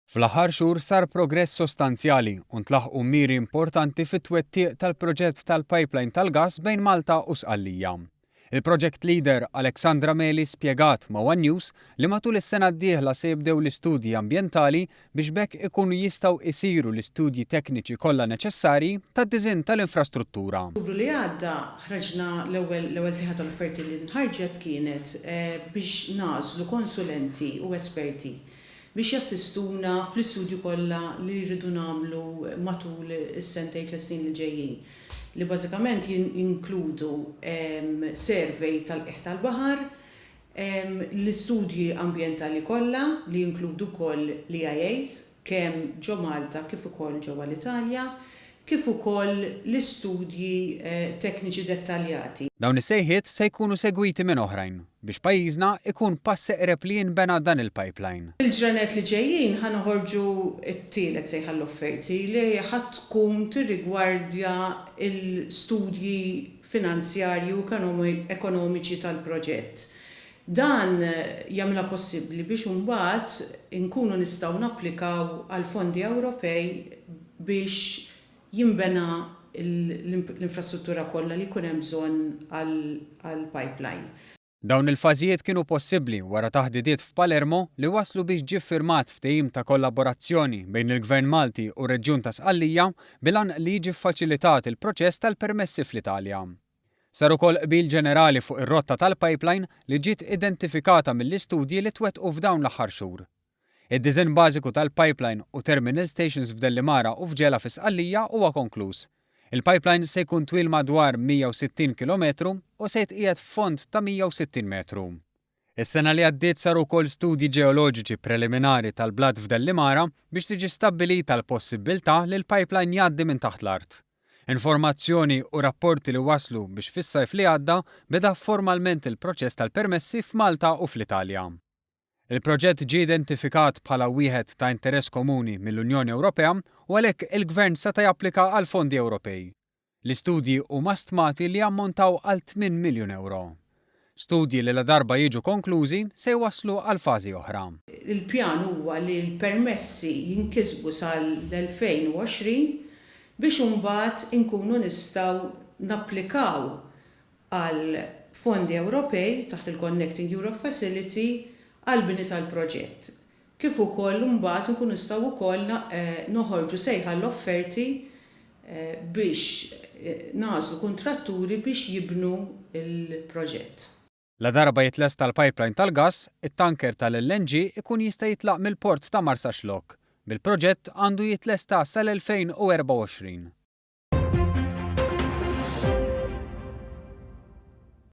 Fl-aħħar xhur sar progress sostanzjali u ntlaħqu miri importanti fit-twettieq tal-proġett tal-pipeline tal-gass bejn Malta u Sqallija. Il-project leader Aleksandra Meli spjegat ma' One News li matul is-sena d-dieħla se jibdew l-istudji ambjentali biex bekk ikunu jistgħu isiru l-istudji tekniċi kollha neċessarji tad-diżinn tal-infrastruttura. Ottubru li għadda ħraġna l-ewwel sieħa tal-offerti li nħarġet kienet biex nagħżlu konsulenti u esperti biex jassistuna fl-istudju kollha li jridu nagħmlu matul is-sentejn tliet snin li ġejjin, li bażikament jinkludu survey tal-qiegħ tal-baħar, l-istudji ambjentali kollha li jinkludu wkoll l-EIAs kemm ġo Malta kif ukoll ġewwa l-Italja, kif ukoll l-istudji tekniċi dettaljati. Dawn is-sejħiet se jkunu segwiti minn oħrajn biex pajjiżna ikun pass eqreb li jinbena dan il-pipeline. Il-ġranet li ġejjin ħanoħorġu t-tielet sejħa l-offerti li ħadd tkun tirrigwardja l-studji finanzjarji u ekonomiċi tal-proġett. Dan jagħmilha possibbli biex imbagħad inkunu nistgħu napplikaw għal fondi Ewropej biex jinbena l-infrastruttura kollha li jkun hemm bżonn għall-pipeline. Dawn il-fażijiet kienu possibbli wara taħdidiet f'Palermo li waslu biex ġie ffirmat ftehim ta' kollaborazzjoni bejn il-Gvern Malti u r-Reġjun ta' Sqallija bilan li jiġi ffaċilitat il-proċess tal-permessi fl-Italja. Sar ukoll qbil ġenerali fuq ir-rotta tal-pipeline li ġiet identifikata mill-istudji li twettqu f'dawn l-aħħar xhur. Id-diżinn bażiku tal-pipeline u terminal stations f'Dellimara u f'Ġela fi Sqallija huwa konkluż. Il-pipeline se jkun twil madwar 160 km u se jitqiegħed f'fond ta' 160 metru. Is-sena li għaddiet saru wkoll studji ġeoloġiċi preliminari tal-blat f'Dellimara biex tiġi stabbilita l-possibbiltà li l-pipeline jgħaddi minn taħt l-art. Informazzjoni u rapporti li waslu biex fis-sajf li għadda beda formalment il-proċess tal-permessi f'Malta u fl-Italja. Il-proġett ġie identifikat bħala wieħed ta' interess komuni mill-Unjoni Ewropea u għalhekk il-Gvern seta' japplika għal fondi Ewropej. L-istudji huma stmati li ammontaw għal 8 miljun euro. Studji li la darba jiġu konklużi se jwasslu għal fażi oħra. Il-pjan huwa li l-permessi jinkisbu sal-2020 biex imbagħad inkunu nistgħu napplikaw għal fondi Ewropej taħt il-Connecting Europe Facility għal-bini tal-proġett. Kif ukoll mbagħad nkunu nistgħu wkoll noħorġu sejħa l-offerti biex nagħżlu kuntratturi biex jibnu il-proġett. La darba jitlesta l-pipeline tal-gass, it-tanker tal-LNG ikun jista' jitlaq mill-port ta' Marsa Xlokk. Bil-proġett għandu jitlesta sal-2024.